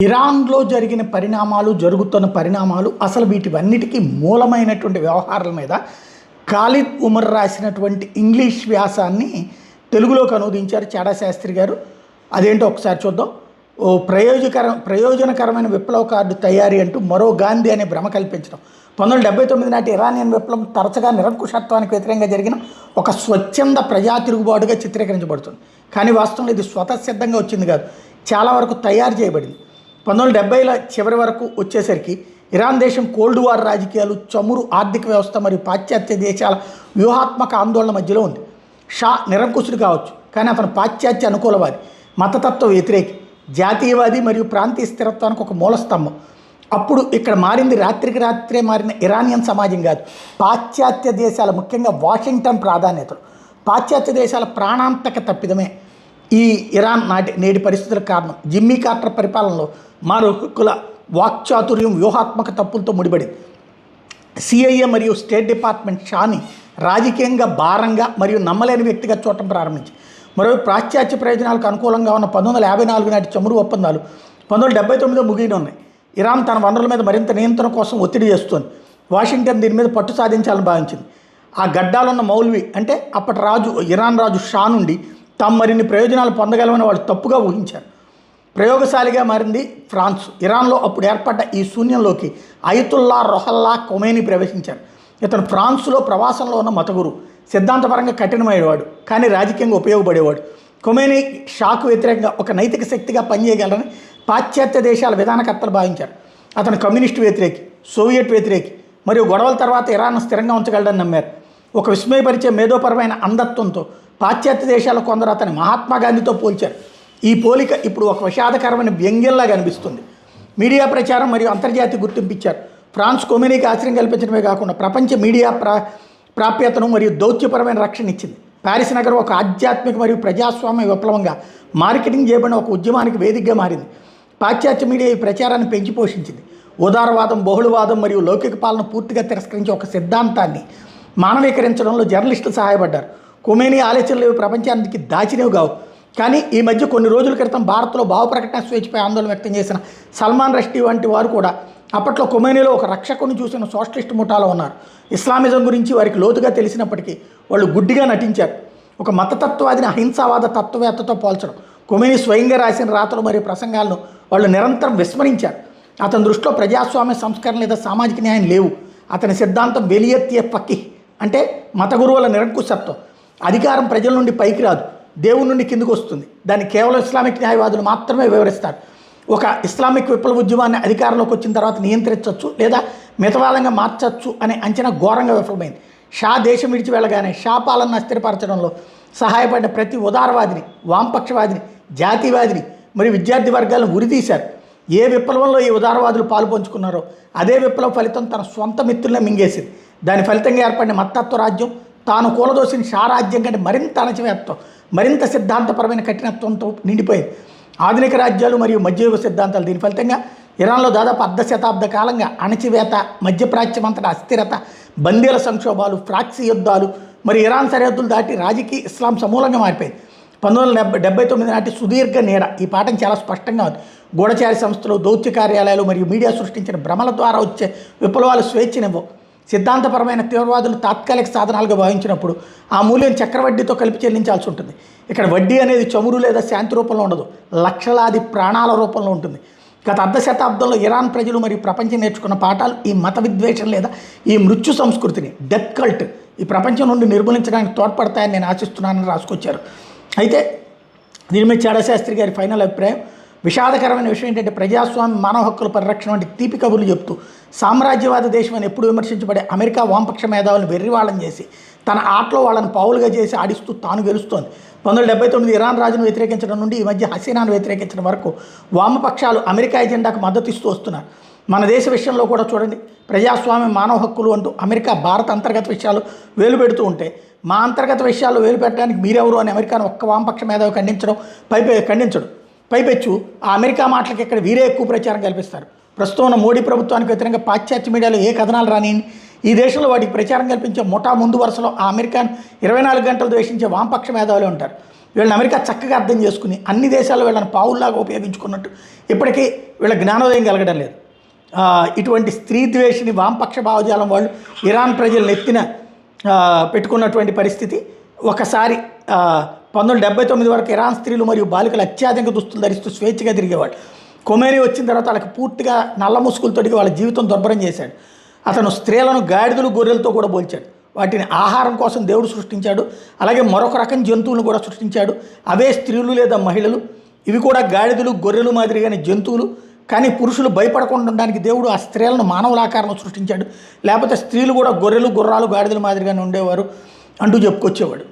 ఇరాన్లో జరిగిన పరిణామాలు జరుగుతున్న పరిణామాలు అసలు వీటివన్నిటికీ మూలమైనటువంటి వ్యవహారాల మీద ఖాలిద్ ఉమర్ రాసినటువంటి ఇంగ్లీష్ వ్యాసాన్ని తెలుగులోకి అనువదించారు చాడా శాస్త్రి గారు. అదేంటో ఒకసారి చూద్దాం. ఓ ప్రయోజనకరమైన విప్లవ కార్డు తయారీ అంటూ మరో గాంధీ అనే భ్రమ కల్పించడం. 1979 నాటి ఇరానియన్ విప్లవం తరచుగా నిరంకుశత్వానికి వ్యతిరేకంగా జరిగిన ఒక స్వచ్ఛంద ప్రజా తిరుగుబాటుగా చిత్రీకరించబడుతుంది. కానీ వాస్తవంలో ఇది స్వతసిద్ధంగా వచ్చింది కాదు, చాలా వరకు తయారు చేయబడింది. 1970ల చివరి వరకు వచ్చేసరికి ఇరాన్ దేశం కోల్డ్ వార్ రాజకీయాలు, చమురు ఆర్థిక వ్యవస్థ మరియు పాశ్చాత్య దేశాల వ్యూహాత్మక ఆందోళన మధ్యలో ఉంది. షా నిరంకుశుడు కావచ్చు, కానీ అతను పాశ్చాత్య అనుకూలవాది, మతతత్వ వ్యతిరేకి, జాతీయవాది మరియు ప్రాంతీయ స్థిరత్వానికి ఒక మూలస్తంభం. అప్పుడు ఇక్కడ మారింది రాత్రికి రాత్రే మారిన ఇరానియన్ సమాజం కాదు, పాశ్చాత్య దేశాల, ముఖ్యంగా వాషింగ్టన్ ప్రాధాన్యతలు. పాశ్చాత్య దేశాల ప్రాణాంతక తప్పిదమే ఈ ఇరాన్ నేటి పరిస్థితులకు కారణం. జిమ్మీ కార్టర్ పరిపాలనలో మరొకల వాక్చాతుర్యం వ్యూహాత్మక తప్పులతో ముడిపడింది. సిఐఏ మరియు స్టేట్ డిపార్ట్మెంట్ షాని రాజకీయంగా భారంగా మరియు నమ్మలేని వ్యక్తిగా చూడటం ప్రారంభించి, మరోవైపు పాశ్చాత్య ప్రయోజనాలకు అనుకూలంగా ఉన్న 1954 నాటి చమురు ఒప్పందాలు 1979లో ముగియనున్నాయి. ఇరాన్ తన వనరుల మీద మరింత నియంత్రణ కోసం ఒత్తిడి చేస్తోంది. వాషింగ్టన్ దీని మీద పట్టు సాధించాలని భావించింది. ఆ గడ్డాలున్న మౌల్వీ అంటే అప్పటి రాజు, ఇరాన్ రాజు షా నుండి తాము మరిన్ని ప్రయోజనాలు పొందగలమని వాళ్ళు తప్పుగా ఊహించారు. ప్రయోగశాలిగా మారింది ఫ్రాన్స్. ఇరాన్లో అప్పుడు ఏర్పడ్డ ఈ శూన్యంలోకి అయతుల్లా రొహల్లా ఖొమైనీ ప్రవేశించారు. ఇతను ఫ్రాన్స్లో ప్రవాసంలో ఉన్న మతగురు, సిద్ధాంతపరంగా కఠినమయ్యేవాడు, కానీ రాజకీయంగా ఉపయోగపడేవాడు. ఖొమైనీ షాకు వ్యతిరేకంగా ఒక నైతిక శక్తిగా పనిచేయగలరని పాశ్చాత్య దేశాల విధానకర్తలు భావించారు. అతను కమ్యూనిస్టు వ్యతిరేకి, సోవియట్ వ్యతిరేకి మరియు గొడవల తర్వాత ఇరాన్ను స్థిరంగా ఉంచగలడని నమ్మారు. ఒక విస్మయపరిచే మేధోపరమైన అంధత్వంతో పాశ్చాత్య దేశాల కొందరు అతని మహాత్మా గాంధీతో పోల్చారు. ఈ పోలిక ఇప్పుడు ఒక విషాదకరమైన వ్యంగ్యంలా కనిపిస్తుంది. మీడియా ప్రచారం మరియు అంతర్జాతీయ గుర్తింపిచ్చారు. ఫ్రాన్స్ ఖొమైనీకి ఆశ్రయం కల్పించడమే కాకుండా ప్రపంచ మీడియా ప్రాప్యతను మరియు దౌత్యపరమైన రక్షణ ఇచ్చింది. ప్యారిస్ నగరం ఒక ఆధ్యాత్మిక మరియు ప్రజాస్వామ్య విప్లవంగా మార్కెటింగ్ చేయబడిన ఒక ఉద్యమానికి వేదికగా మారింది. పాశ్చాత్య మీడియా ఈ ప్రచారాన్ని పెంచి పోషించింది. ఉదారవాదం, బహుళవాదం మరియు లౌకిక పాలన పూర్తిగా తిరస్కరించే ఒక సిద్ధాంతాన్ని మానవీకరించడంలో జర్నలిస్టులు సహాయపడ్డారు. ఖొమైనీ ఆలోచనలు ప్రపంచానికి దాచినవి కావు. కానీ ఈ మధ్య కొన్ని రోజుల క్రితం భారత్లో భావప్రకటన స్వేచ్ఛపై ఆందోళన వ్యక్తం చేసిన సల్మాన్ రష్దీ వంటి వారు కూడా అప్పట్లో ఖొమైనీలో ఒక రక్షకుని చూసిన సోషలిస్ట్ ముఠాలో ఉన్నారు. ఇస్లామిజం గురించి వారికి లోతుగా తెలిసినప్పటికీ వాళ్ళు గుడ్డిగా నటించారు. ఒక మతతత్వాదిని అహింసావాద తత్వవేత్తతో పోల్చడం, ఖొమైనీ స్వయంగా రాసిన రాతలు మరియు ప్రసంగాలను వాళ్ళు నిరంతరం విస్మరించారు. అతని దృష్టిలో ప్రజాస్వామ్య సంస్కరణ లేదా సామాజిక న్యాయం లేవు. అతని సిద్ధాంతం వెలియత్తే ఫకీహ్ అంటే మత గురువుల నిరంకుశత్వం. అధికారం ప్రజల నుండి పైకి రాదు, దేవుని నుండి కిందకు వస్తుంది. దాన్ని కేవలం ఇస్లామిక్ న్యాయవాదులు మాత్రమే వివరిస్తారు. ఒక ఇస్లామిక్ విప్లవ ఉద్యమాన్ని అధికారంలోకి వచ్చిన తర్వాత నియంత్రించవచ్చు లేదా మితవాదంగా మార్చవచ్చు అనే అంచనా ఘోరంగా విఫలమైంది. షా దేశం విడిచి వెళ్ళగానే షా పాలన స్థిరపరచడంలో సహాయపడిన ప్రతి ఉదారవాదిని, వామపక్షవాదిని, జాతీయవాదిని మరియు విద్యార్థి వర్గాలను ఉరితీశారు. ఏ విప్లవంలో ఈ ఉదారవాదులు పాలు పంచుకున్నారో అదే విప్లవ ఫలితం తన సొంత మిత్రులనే మింగేసింది. దాని ఫలితంగా ఏర్పడిన మత్తత్వ రాజ్యం తాను కూలదోసిన షా రాజ్యం కంటే మరింత అణచివేత్తం, మరింత సిద్ధాంతపరమైన కఠినత్వంతో నిండిపోయింది. ఆధునిక రాజ్యాలు మరియు మధ్యయుగ సిద్ధాంతాలు దీని ఫలితంగా ఇరాన్లో దాదాపు అర్ధ శతాబ్ద కాలంగా అణచివేత, మధ్యప్రాచ్యమంతటా అస్థిరత, బందీల సంక్షోభాలు, ఫ్రాక్సీ యుద్ధాలు మరియు ఇరాన్ సరిహద్దులు దాటి రాజకీయ ఇస్లాం సమూలంగా మారిపోయింది. 1979 నాటి సుదీర్ఘ నీడ ఈ పాఠం చాలా స్పష్టంగా ఉంది. గూఢచారి సంస్థలు, దౌత్య కార్యాలయాలు మరియు మీడియా సృష్టించిన భ్రమల ద్వారా వచ్చే విప్లవాలు స్వేచ్ఛనివ్వవు. సిద్ధాంతపరమైన తీవ్రవాదులు తాత్కాలిక సాధనాలుగా భావించినప్పుడు ఆ మూల్యం చక్రవడ్డీతో కలిపి చెల్లించాల్సి ఉంటుంది. ఇక్కడ వడ్డీ అనేది చమురు లేదా శాంతి రూపంలో ఉండదు, లక్షలాది ప్రాణాల రూపంలో ఉంటుంది. గత అర్ధ శతాబ్దంలో ఇరాన్ ప్రజలు మరియు ప్రపంచం నేర్చుకున్న పాఠాలు ఈ మత విద్వేషం లేదా ఈ మృత్యు సంస్కృతిని, డెత్ కల్ట్ ఈ ప్రపంచం నుండి నిర్మూలించడానికి తోడ్పడతాయని నేను ఆశిస్తున్నానని రాసుకొచ్చారు. అయితే దీని మీద చాడా శాస్త్రి గారి ఫైనల్ అభిప్రాయం, విషాదకరమైన విషయం ఏంటంటే ప్రజాస్వామ్య, మానవ హక్కుల పరిరక్షణ వంటి తీపి కబుర్లు చెప్తూ సామ్రాజ్యవాద దేశం అని ఎప్పుడు విమర్శించబడే అమెరికా వామపక్ష మేధావులను వెర్రివాళ్ళని చేసి తన ఆటలో వాళ్ళని పావులుగా చేసి ఆడిస్తూ తాను గెలుస్తోంది. 1979 ఇరాన్ రాజును వ్యతిరేకించడం నుండి ఈ మధ్య హసీనాను వ్యతిరేకించడం వరకు వామపక్షాలు అమెరికా ఎజెండాకు మద్దతు ఇస్తూ వస్తున్నారు. మన దేశ విషయంలో కూడా చూడండి, ప్రజాస్వామ్యం, మానవ హక్కులు అంటూ అమెరికా భారత అంతర్గత విషయాలు వేలు పెడుతూ ఉంటే మా అంతర్గత విషయాల్లో వేలు పెట్టడానికి మీరెవరు అని అమెరికాను ఒక్క వామపక్ష మేధావి ఖండించడు. పైపెచ్చు ఆ అమెరికా మాటలకి ఇక్కడ వీరే ఎక్కువ ప్రచారం కల్పిస్తారు. ప్రస్తుతం ఉన్న మోడీ ప్రభుత్వానికి వ్యతిరేకంగా పాశ్చాత్య మీడియాలో ఏ కథనాలు రానియండి, ఈ దేశంలో వాటికి ప్రచారం కల్పించే ముఠా ముందు వరుసలో ఆ అమెరికాను 24 గంటలు ద్వేషించే వామపక్ష మేధావులే ఉంటారు. వీళ్ళని అమెరికా చక్కగా అర్థం చేసుకుని అన్ని దేశాలు వీళ్ళని పావుల్లాగా ఉపయోగించుకున్నట్టు ఇప్పటికీ వీళ్ళ జ్ఞానోదయం కలగడం లేదు. ఇటువంటి స్త్రీ ద్వేషిని వామపక్ష భావజాలం వాళ్ళు ఇరాన్ ప్రజలను ఎత్తిన పెట్టుకున్నటువంటి పరిస్థితి. ఒకసారి 1979 వరకు ఇరాన్ స్త్రీలు మరియు బాలికలు అత్యాధునిక దుస్తులు ధరిస్తూ స్వేచ్ఛగా తిరిగేవాళ్ళు. ఖొమేనీ వచ్చిన తర్వాత వాళ్ళకి పూర్తిగా నల్ల ముసుగులతోటి వాళ్ళ జీవితం దుర్భరం చేశాడు. అతను స్త్రీలను గాడిదలు గొర్రెలతో కూడా పోల్చాడు. వాటిని ఆహారం కోసం దేవుడు సృష్టించాడు. అలాగే మరొక రకం జంతువులను కూడా సృష్టించాడు. అవే స్త్రీలు లేదా మహిళలు. ఇవి కూడా గాడిదలు గొర్రెలు మాదిరిగానే జంతువులు. కానీ పురుషులు భయపడకుండా ఉండడానికి దేవుడు ఆ స్త్రీలను మానవుల ఆకారంలో సృష్టించాడు. లేకపోతే స్త్రీలు కూడా గొర్రెలు గుర్రాలు గాడిదల మాదిరిగానే ఉండేవారు అంటూ చెప్పుకొచ్చేవాడు.